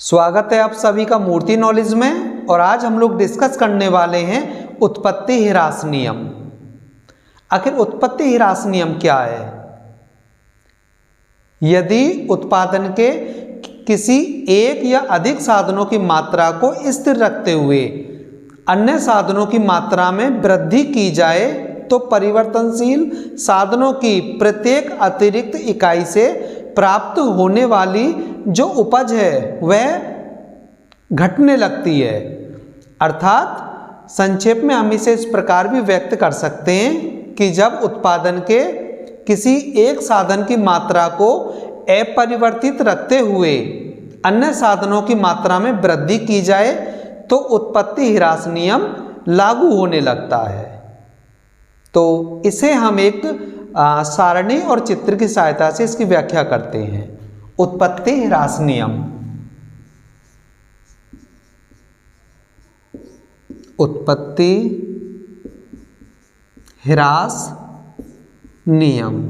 स्वागत है आप सभी का मूर्ति नॉलेज में। और आज हम लोग डिस्कस करने वाले हैं उत्पत्ति ह्रास नियम। आखिर उत्पत्ति ह्रास नियम क्या है? यदि उत्पादन के किसी एक या अधिक साधनों की मात्रा को स्थिर रखते हुए अन्य साधनों की मात्रा में वृद्धि की जाए तो परिवर्तनशील साधनों की प्रत्येक अतिरिक्त इकाई से प्राप्त होने वाली जो उपज है वह घटने लगती है। अर्थात संक्षेप में हम इसे इस प्रकार भी व्यक्त कर सकते हैं कि जब उत्पादन के किसी एक साधन की मात्रा को अपरिवर्तित रखते हुए अन्य साधनों की मात्रा में वृद्धि की जाए तो उत्पत्ति ह्रास नियम लागू होने लगता है। तो इसे हम एक सारणी और चित्र की सहायता से इसकी व्याख्या करते हैं। उत्पत्ति ह्रास नियम। उत्पत्ति ह्रास नियम।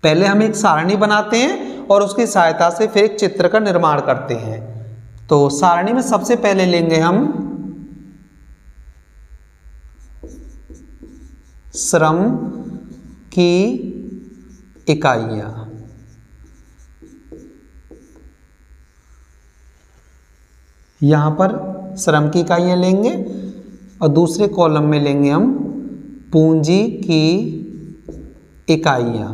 पहले हम एक सारणी बनाते हैं और उसकी सहायता से फिर एक चित्र का निर्माण करते हैं। तो सारणी में सबसे पहले लेंगे हम श्रम की इकाइयां। यहां पर श्रम की इकाइयां लेंगे और दूसरे कॉलम में लेंगे हम पूंजी की इकाइयां,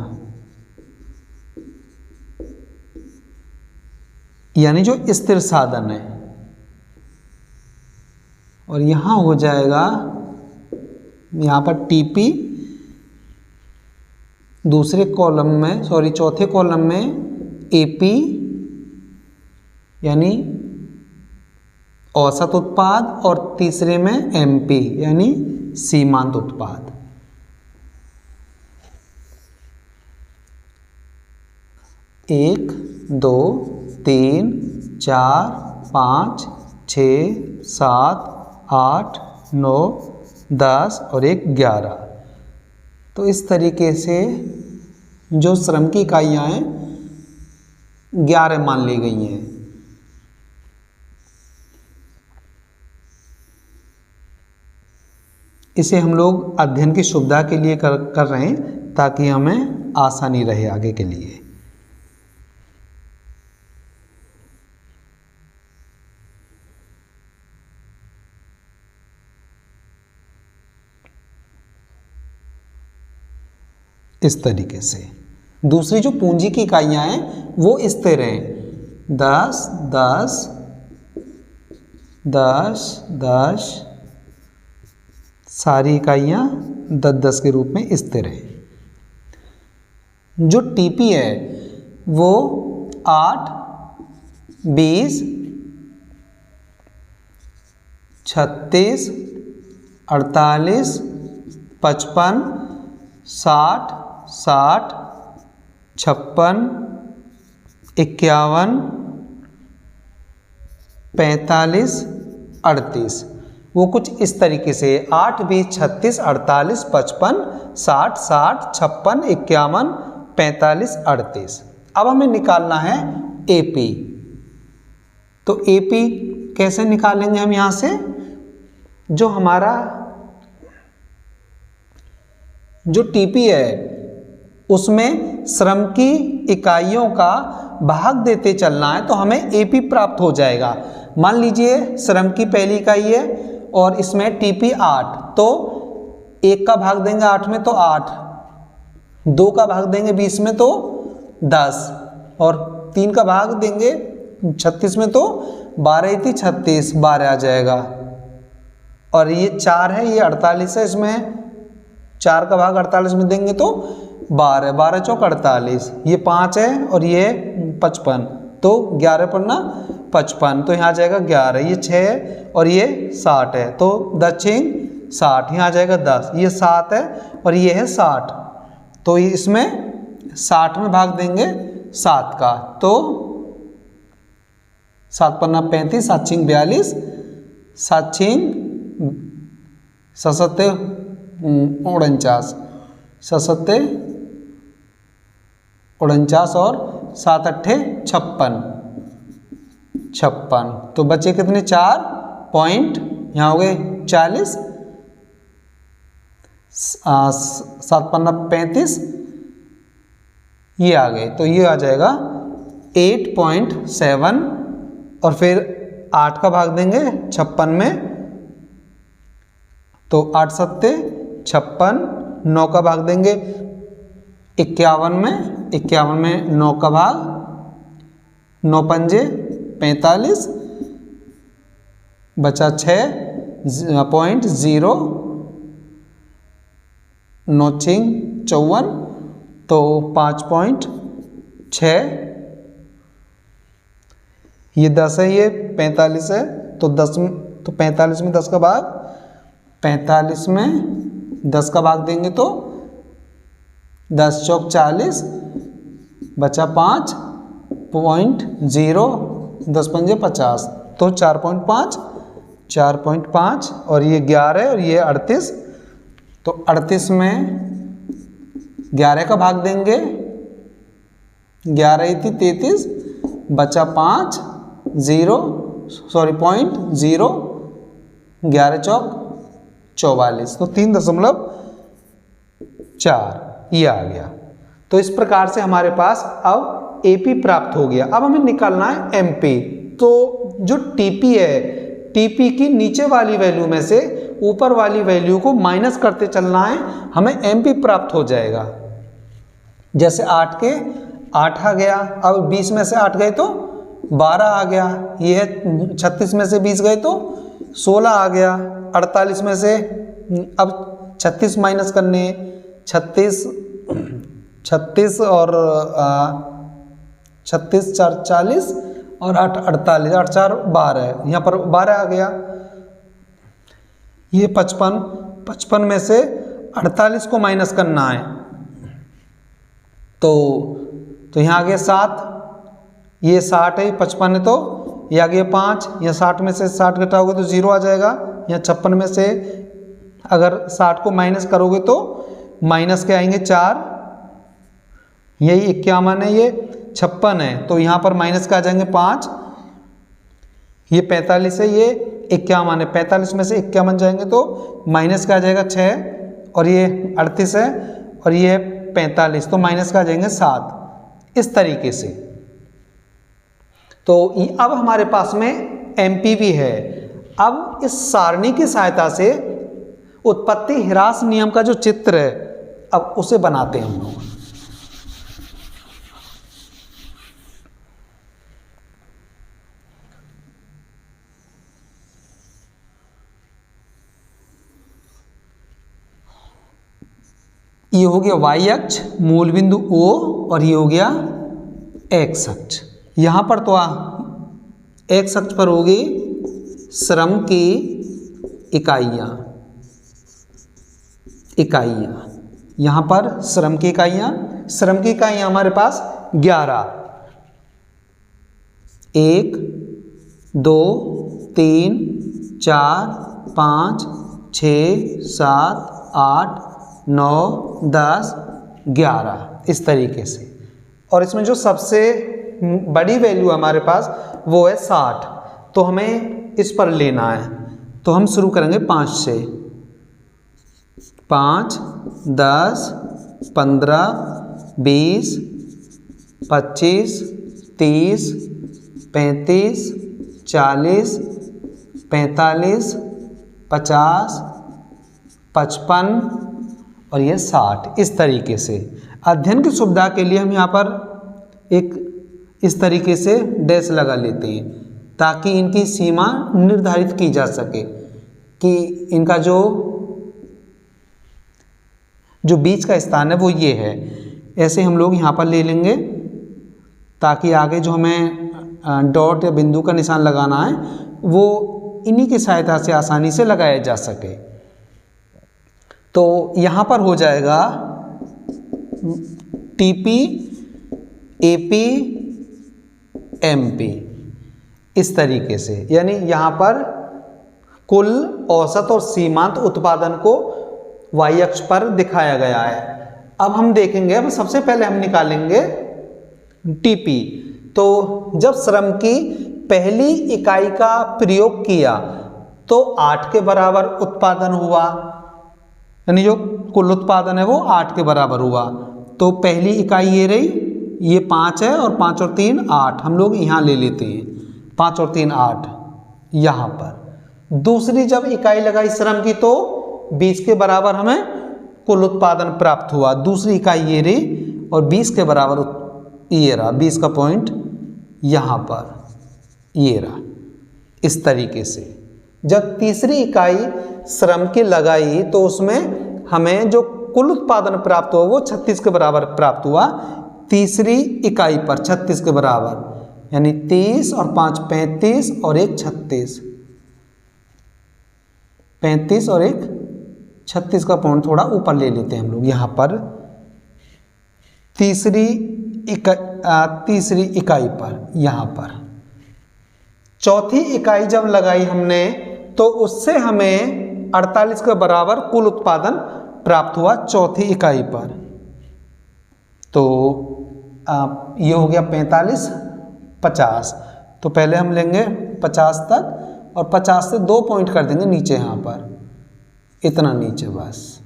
यानी जो स्थिर साधन है। और यहां हो जाएगा यहां पर टीपी, दूसरे कॉलम में चौथे कॉलम में एपी यानी औसत उत्पाद और तीसरे में एमपी यानी सीमांत उत्पाद। एक, दो, तीन, चार, पाँच, 6, 7, 8, 9, 10 और 11। तो इस तरीके से जो श्रम की इकाइयां हैं 11 मान ली गई हैं। इसे हम लोग अध्ययन की सुविधा के लिए कर रहे हैं ताकि हमें आसानी रहे आगे के लिए। इस तरीके से दूसरी जो पूंजी की इकाइयां हैं वो स्थिर हैं। 10, 10, 10, 10 सारी इकाइयां 10, 10 के रूप में स्थिर हैं। जो टीपी है वो 8, 20, 36, 48, 55, 60, 60, 56, 51, 45, 38 वो कुछ इस तरीके से 8, 20, 36, 48, 55, 60, 60, 56, 51, 45, 38। अब हमें निकालना है एपी। तो एपी कैसे निकालेंगे हम? यहां से जो हमारा जो टीपी है उसमें श्रम की इकाइयों का भाग देते चलना है तो हमें एपी प्राप्त हो जाएगा। मान लीजिए श्रम की पहली इकाई है और इसमें टीपी 8, तो 1 का भाग देंगे 8 में तो 8, 2 का भाग देंगे 20 में तो 10 और 3 का भाग देंगे 36 में तो 12 थी 36, 12 आ जाएगा। और ये 4 है, ये 48 है, इसमें 4 का भाग 48 में देंगे तो 12, 12 चौक 48, ये 5 है और ये 55, तो 11 पढ़ना 55, तो यहाँ आ जाएगा 11, ये 6 है और ये 60 है, तो 10 6 60, यहाँ आ जाएगा 10, ये 7 है और ये है 60, तो इसमें 60 में भाग देंगे 7 का, तो 7 पन्ना 35, 7 6 42, 7 6 67 49, 67 49 और 7 8 56, 56। तो बचे कितने 4 पॉइंट, यहाँ हो गए 40, 7 पन्ना 35, ये आ गए। तो ये आ जाएगा 8.7 और फिर 8 का भाग देंगे 56 में, तो 8 सत्ते 56, 9 का भाग देंगे 51 में, 51 में 9 का भाग, 9 पंजे 45, बचा 6.0, 9 छिंग 54, तो 5.6, ये 10 है, ये 45 है, तो 10 में, तो 45 में 10 का भाग, 45 में 10 का भाग देंगे तो 10 चौक 40, बचा 5.0, 10 पंजे 50, तो 4.5, 4.5 और ये 11 और ये 38, तो 38 में 11 का भाग देंगे, 11 थी 33, बचा 0.0, 11 चौक 44, तो 3.4 ये आ गया। तो इस प्रकार से हमारे पास अब एपी प्राप्त हो गया। अब हमें निकालना है एमपी। तो जो टीपी है, टीपी की नीचे वाली वैल्यू में से ऊपर वाली वैल्यू को माइनस करते चलना है, हमें एमपी प्राप्त हो जाएगा। जैसे 8 के 8 आ गया, अब 20 में से 8 गए तो 12 आ गया, ये है 36 में से 20 गए तो 16 आ गया, 48 में से अब 36 माइनस करने, 36 और 36 4 40 और 8 48, 8 4 12, यहाँ पर 12 आ गया, ये 55 में से 48 को माइनस करना है, तो यहाँ आ गया 7, ये 60 है, 55 है, तो ये आ गया 5, यहाँ 60 में से 60 घटाओगे तो 0 आ जाएगा, यहाँ 56 में से अगर 60 को माइनस करोगे तो माइनस के आएंगे 4, यही 51 है, ये 56 है, तो यहाँ पर माइनस का आ जाएंगे 5, ये 45 है, ये 51 है, 45 में से 51 जाएंगे तो माइनस का आ जाएगा 6, और ये 38 है और ये 45, तो माइनस का आ जाएंगे 7, इस तरीके से। तो अब हमारे पास में एमपीवी है। अब इस सारणी की सहायता से उत्पत्ति ह्रास नियम का जो चित्र है, अब उसे बनाते हैं हम लोग। ये हो गया y अक्ष, मूल बिंदु O, और ये हो गया x अक्ष। यहाँ पर तो x अक्ष पर होगी श्रम की इकाइयाँ, यहाँ पर श्रम की इकाइयाँ हमारे पास 11, 1 2 3 4 5 6 7 8 9 10 11, इस तरीके से। और इसमें जो सबसे बड़ी वैल्यू हमारे पास वो है 60, तो हमें इस पर लेना है। तो हम शुरू करेंगे 5 से, 5 10 15 20 25 30 35 40 45 50 55 और ये 60, इस तरीके से। अध्ययन की सुविधा के लिए हम यहाँ पर एक इस तरीके से डैश लगा लेते हैं, ताकि इनकी सीमा निर्धारित की जा सके कि इनका जो बीच का स्थान है वो ये है। ऐसे हम लोग यहाँ पर ले लेंगे, ताकि आगे जो हमें डॉट या बिंदु का निशान लगाना है वो इन्हीं की सहायता से आसानी से लगाया जा सके। तो यहाँ पर हो जाएगा टीपी एपी एमपी, इस तरीके से। यानी यहाँ पर कुल औसत और सीमांत उत्पादन को y अक्ष पर दिखाया गया है। अब हम देखेंगे, अब सबसे पहले हम निकालेंगे टीपी। तो जब श्रम की पहली इकाई का प्रयोग किया तो 8 के बराबर उत्पादन हुआ, यानी जो कुल उत्पादन है वो 8 के बराबर हुआ। तो पहली इकाई ये रही, ये 5 है और 5 और 3 8, हम लोग यहाँ ले लेते हैं 5 और 3 8 यहाँ पर। दूसरी जब इकाई लगाई श्रम की तो 20 के बराबर हमें कुल उत्पादन प्राप्त हुआ। दूसरी इकाई ये रही और 20 के बराबर ये रहा, 20 का पॉइंट यहाँ पर ये रहा। इस तरीके से जब तीसरी इकाई श्रम की लगाई तो उसमें हमें जो कुल उत्पादन प्राप्त हुआ वो 36 के बराबर प्राप्त हुआ। तीसरी इकाई पर 36 के बराबर, यानी 30 और 5 35 और 1 36, 35 और 1 36 का पॉइंट थोड़ा ऊपर ले लेते हैं हम लोग यहाँ पर। तीसरी इकाई पर यहाँ पर चौथी इकाई जब लगाई हमने तो उससे हमें 48 के बराबर कुल उत्पादन प्राप्त हुआ चौथी इकाई पर। तो ये हो गया 45 50। तो पहले हम लेंगे 50 तक और 50 से 2 पॉइंट कर देंगे नीचे, यहाँ पर इतना नीचे बस।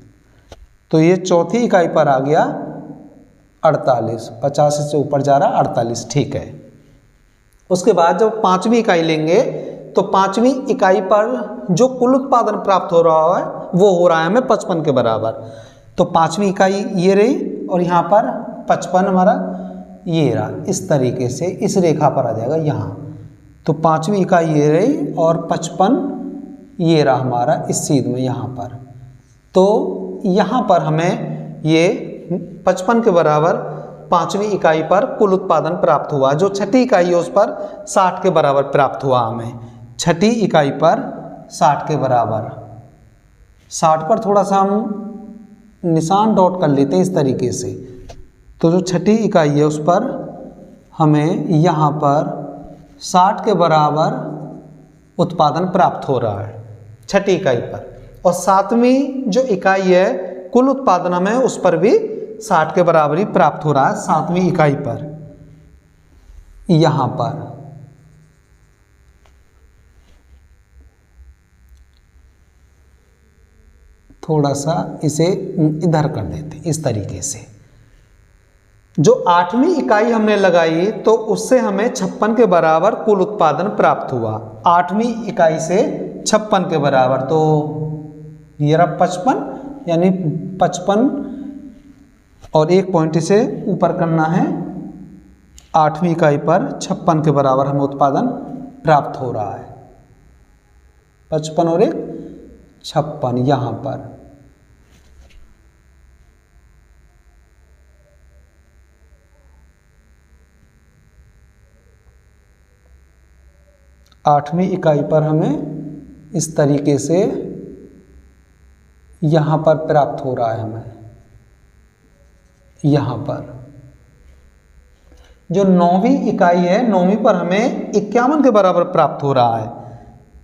तो ये चौथी इकाई पर आ गया 48, 50 से ऊपर जा रहा 48, ठीक है। उसके बाद जब पांचवी इकाई लेंगे तो पांचवी इकाई पर जो कुल उत्पादन प्राप्त हो रहा है वो हो रहा है हमें 55 के बराबर। तो पांचवी इकाई ये रही और यहाँ पर 55 हमारा ये रहा, इस तरीके से इस रेखा पर आ जाएगा यहाँ। तो पांचवी इकाई ये रही और 55 ये रहा हमारा इस सीध में यहाँ पर। तो यहाँ पर हमें ये 55 के बराबर पांचवी इकाई पर कुल उत्पादन प्राप्त हुआ। जो छठी इकाई है उस पर 60 के बराबर प्राप्त हुआ हमें। छठी इकाई पर 60 के बराबर, 60 पर थोड़ा सा हम निशान डॉट कर लेते हैं इस तरीके से। तो जो छठी इकाई है उस पर हमें यहाँ पर 60 के बराबर उत्पादन प्राप्त हो रहा है छठी इकाई पर। और सातवीं जो इकाई है कुल उत्पादन हमें उस पर भी 60 के बराबर ही प्राप्त हो रहा है सातवीं इकाई पर। यहाँ पर थोड़ा सा इसे इधर कर देते इस तरीके से। जो आठवीं इकाई हमने लगाई तो उससे हमें 56 के बराबर कुल उत्पादन प्राप्त हुआ। आठवीं इकाई से 56 के बराबर, तो ये रहा 55, यानी 55 और 1 पॉइंट से ऊपर करना है। आठवीं इकाई पर 56 के बराबर हमें उत्पादन प्राप्त हो रहा है। 55 और 1 56 यहाँ पर। आठवीं इकाई पर हमें इस तरीके से यहाँ पर प्राप्त हो रहा है हमें। यहाँ पर जो नौवीं इकाई है, नौवीं पर हमें 51 के बराबर प्राप्त हो रहा है।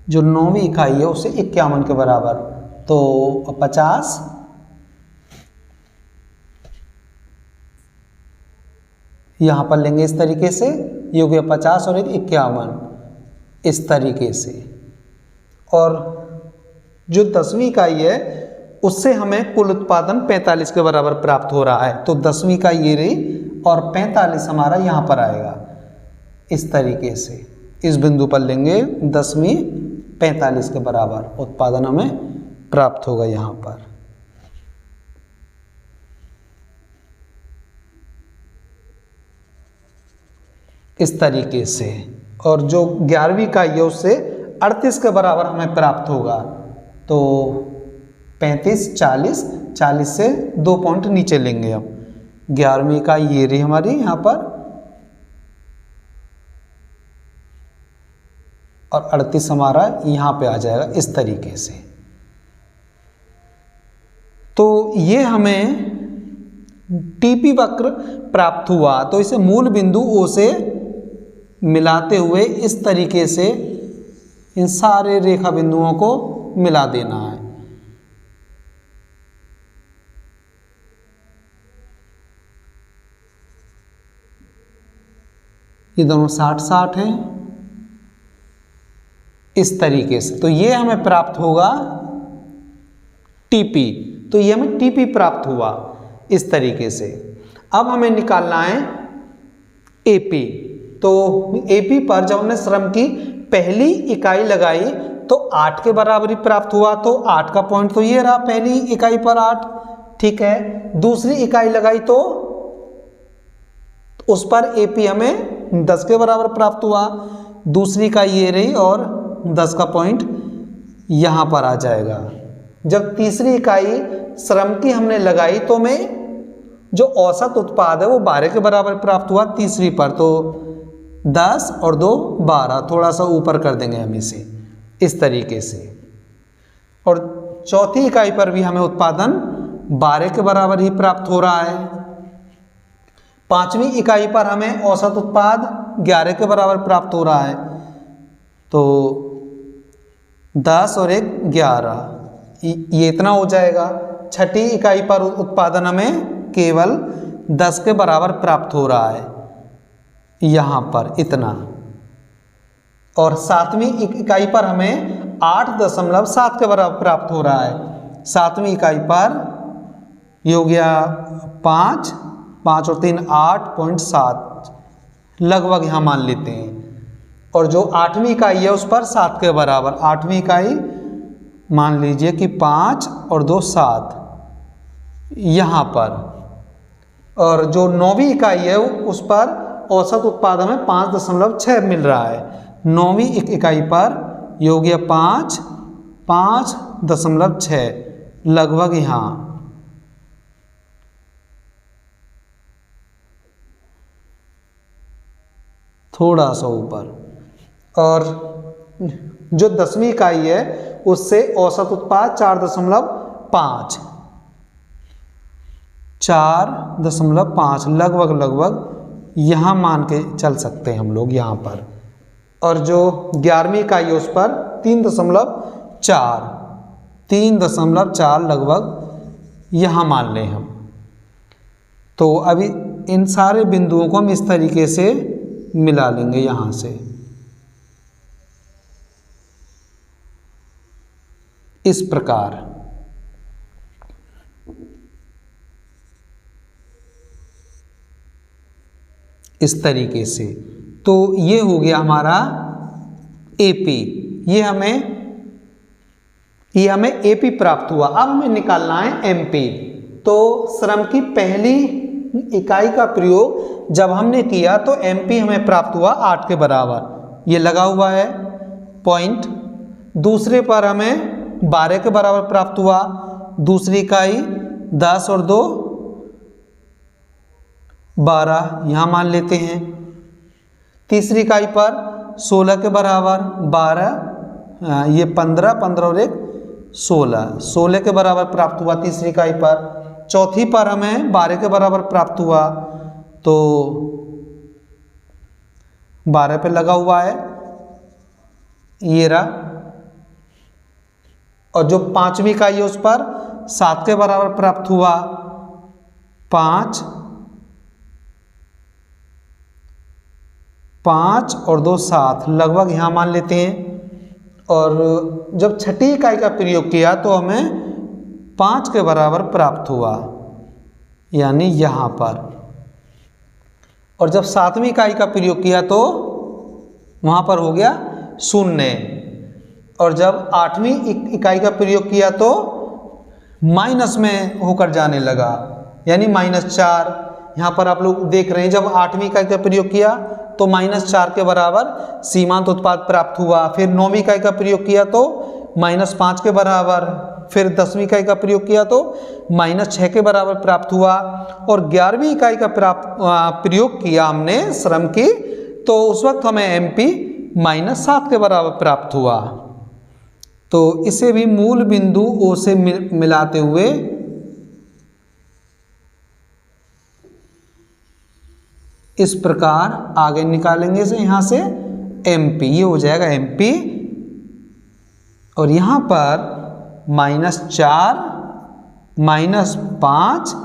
जो नौवीं इकाई है उसे 51 के बराबर, तो 50 यहाँ पर लेंगे इस तरीके से। ये हो गया 50 और 1 51 इस तरीके से। और जो 10वीं इकाई है उससे हमें कुल उत्पादन 45 के बराबर प्राप्त हो रहा है। तो 10वीं इकाई ये रही और 45 हमारा यहाँ पर आएगा इस तरीके से। इस बिंदु पर लेंगे 10वीं 45 के बराबर उत्पादन हमें प्राप्त होगा यहाँ पर। इस तरीके से। और जो 11वीं इकाई है उससे 38 के बराबर हमें प्राप्त होगा। तो 35 40, 40 से 2 पॉइंट नीचे लेंगे अब। 11वीं इकाई ये रही हमारी यहाँ पर और 38 हमारा यहाँ पे आ जाएगा इस तरीके से। तो ये हमें टीपी वक्र प्राप्त हुआ। तो इसे मूल बिंदु O से मिलाते हुए इस तरीके से इन सारे रेखा बिंदुओं को मिला देना है। ये दोनों 60 60 हैं इस तरीके से। तो ये हमें प्राप्त होगा टीपी, तो ये हमें टीपी प्राप्त हुआ इस तरीके से। अब हमें निकालना है एपी। तो एपी पर जब हमने श्रम की पहली इकाई लगाई तो 8 के बराबर ही प्राप्त हुआ, तो 8 का पॉइंट तो ये रहा, पहली इकाई पर 8, ठीक है। दूसरी इकाई लगाई तो उस पर एपी हमें 10 के बराबर प्राप्त हुआ, दूसरी इकाई ये रही और 10 का पॉइंट यहाँ पर आ जाएगा। जब तीसरी इकाई श्रम की हमने लगाई तो हमें जो औसत उत्पाद है वो 12 के बराबर प्राप्त हुआ तीसरी पर, तो 10 और 2 12, थोड़ा सा ऊपर कर देंगे हम इसे इस तरीके से। और चौथी इकाई पर भी हमें उत्पादन 12 के बराबर ही प्राप्त हो रहा है। पांचवी इकाई पर हमें औसत उत्पाद 11 के बराबर प्राप्त हो रहा है, तो 10 और 1 11, ये इतना हो जाएगा। छठी इकाई पर उत्पादन हमें केवल 10 के बराबर प्राप्त हो रहा है, यहाँ पर इतना। और सातवीं इकाई पर हमें 8.7 के बराबर प्राप्त हो रहा है। सातवीं इकाई पर ये हो गया 5 और 3 8.7 लगभग यहाँ मान लेते हैं। और जो आठवीं इकाई है उस पर 7 के बराबर, आठवीं इकाई मान लीजिए कि 5 और 2 7 यहाँ पर। और जो नौवीं इकाई है उस पर औसत उत्पाद हमें 5.6 मिल रहा है। नौवीं इकाई पर ये हो गया 5.6 लगभग यहाँ। थोड़ा सा ऊपर। और जो 10वीं इकाई है उससे औसत उत्पाद 4.5 लगभग यहाँ मान के चल सकते हैं हम लोग यहाँ पर। और जो 11वीं इकाई है उस पर 3.4 लगभग यहाँ मान लें हम। तो अभी इन सारे बिंदुओं को हम इस तरीके से मिला लेंगे यहाँ से, इस प्रकार। इस तरीके से। तो ये हो गया हमारा एपी, ये हमें एपी प्राप्त हुआ। अब हमें निकालना है एमपी। तो श्रम की पहली इकाई का प्रयोग जब हमने किया तो एमपी हमें प्राप्त हुआ 8 के बराबर, ये लगा हुआ है पॉइंट। दूसरे पर हमें 12 के बराबर प्राप्त हुआ, दूसरी इकाई 10 और 2 12 यहाँ मान लेते हैं। तीसरी इकाई पर 16 के बराबर 12, ये 15 और 1 16 के बराबर प्राप्त हुआ तीसरी इकाई पर। चौथी पर हमें 12 के बराबर प्राप्त हुआ, तो 12 पे लगा हुआ है ये रहा। और जो पांचवी इकाई है उस पर 7 के बराबर प्राप्त हुआ, 5 और 2 7 लगभग यहाँ मान लेते हैं। और जब छठी इकाई का प्रयोग किया तो हमें 5 के बराबर प्राप्त हुआ, यानी यहाँ पर। और जब सातवीं इकाई का प्रयोग किया तो वहाँ पर हो गया 0। और जब आठवीं इकाई का प्रयोग किया तो माइनस में होकर जाने लगा, यानी -4। यहाँ पर आप लोग देख रहे हैं जब आठवीं इकाई का प्रयोग किया तो -4 के बराबर सीमांत उत्पाद प्राप्त हुआ। फिर 9वीं इकाई का प्रयोग किया तो -5 के बराबर, फिर 10वीं इकाई का प्रयोग किया तो -6 के बराबर प्राप्त हुआ। और 11वीं इकाई का प्रयोग किया हमने श्रम की, तो उस वक्त हमें एमपी -7 के बराबर प्राप्त हुआ। तो इसे भी मूल बिंदु ओ से मिलाते हुए इस प्रकार आगे निकालेंगे से यहाँ से एमपी, ये हो जाएगा एमपी। और यहाँ पर -4 -5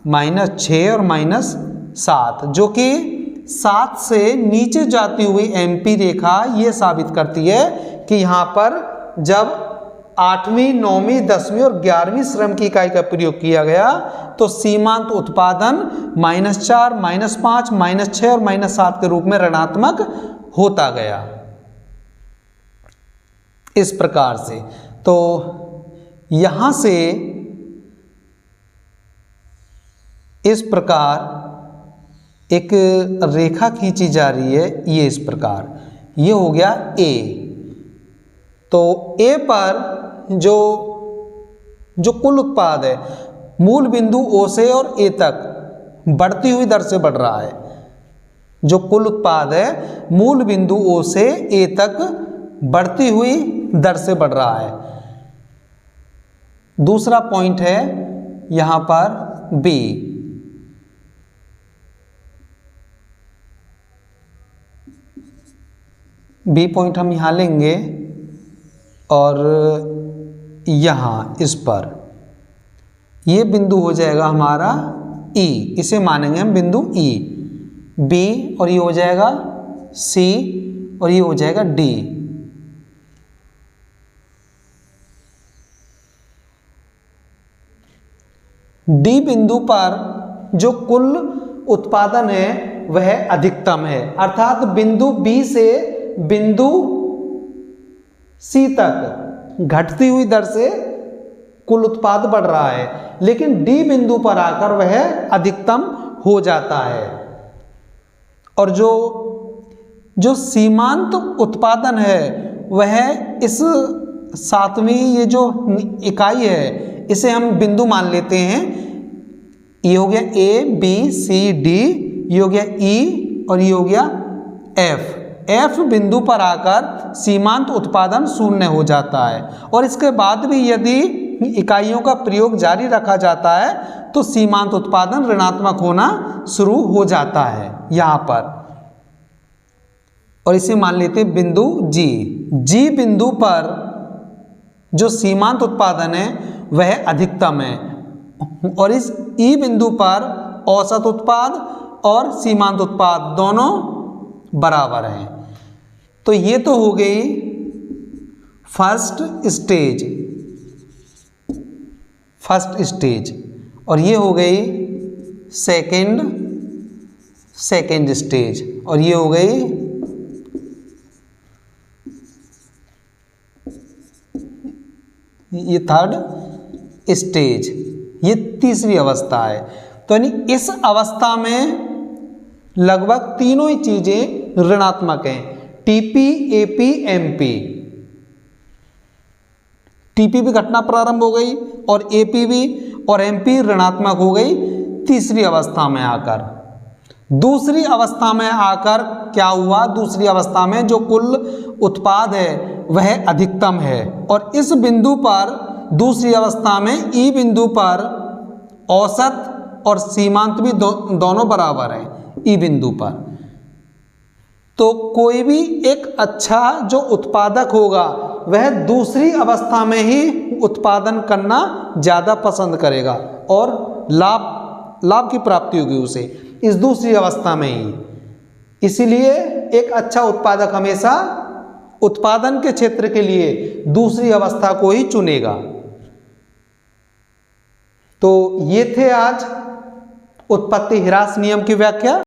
-6 और -7 जो कि 7 से नीचे जाती हुई MP रेखा ये साबित करती है कि यहाँ पर जब 8वीं, 9वीं, 10वीं और 11वीं श्रम की इकाई का प्रयोग किया गया तो सीमांत उत्पादन -4, -5, -6 और -7 के रूप में ऋणात्मक होता गया। इस प्रकार से तो यहां से इस प्रकार एक रेखा खींची जा रही है, ये इस प्रकार, ये हो गया A। तो A पर जो कुल उत्पाद है मूल बिंदु O से और A तक बढ़ती हुई दर से बढ़ रहा है। जो कुल उत्पाद है मूल बिंदु O से A तक बढ़ती हुई दर से बढ़ रहा है। दूसरा पॉइंट है यहां पर B। B पॉइंट हम यहां लेंगे और यहाँ इस पर ये बिंदु हो जाएगा हमारा E, इसे मानेंगे हम बिंदु E। B और ये हो जाएगा C और ये हो जाएगा D। D बिंदु पर जो कुल उत्पादन है वह अधिकतम है, अर्थात बिंदु B से बिंदु C तक घटती हुई दर से कुल उत्पाद बढ़ रहा है, लेकिन D बिंदु पर आकर वह अधिकतम हो जाता है। और जो सीमांत उत्पादन है वह इस 7वीं ये जो इकाई है इसे हम बिंदु मान लेते हैं। ये हो गया A, B, C, D, ये हो गया E और ये हो गया F। F बिंदु पर आकर सीमांत उत्पादन शून्य हो जाता है और इसके बाद भी यदि इकाइयों का प्रयोग जारी रखा जाता है तो सीमांत उत्पादन ऋणात्मक होना शुरू हो जाता है यहाँ पर। और इसे मान लेते हैं बिंदु G। G बिंदु पर जो सीमांत उत्पादन है वह अधिकतम है और इस E बिंदु पर औसत उत्पाद और सीमांत उत्पाद दोनों बराबर हैं। तो ये तो हो गई फर्स्ट स्टेज और ये हो गई सेकेंड स्टेज और ये हो गई ये थर्ड स्टेज, ये तीसरी अवस्था है। तो यानी इस अवस्था में लगभग तीनों ही चीजें ऋणात्मक हैं, टीपी, एपी, एमपी। टीपी भी घटना प्रारंभ हो गई और एपी भी और एमपी ऋणात्मक हो गई तीसरी अवस्था में आकर। दूसरी अवस्था में आकर क्या हुआ, दूसरी अवस्था में जो कुल उत्पाद है वह अधिकतम है और इस बिंदु पर दूसरी अवस्था में ई बिंदु पर औसत और सीमांत भी दोनों बराबर हैं ई बिंदु पर। तो कोई भी एक अच्छा जो उत्पादक होगा वह दूसरी अवस्था में ही उत्पादन करना ज़्यादा पसंद करेगा और लाभ की प्राप्ति होगी उसे इस दूसरी अवस्था में ही। इसीलिए एक अच्छा उत्पादक हमेशा उत्पादन के क्षेत्र के लिए दूसरी अवस्था को ही चुनेगा। तो ये थे आज उत्पत्ति ह्रास नियम की व्याख्या।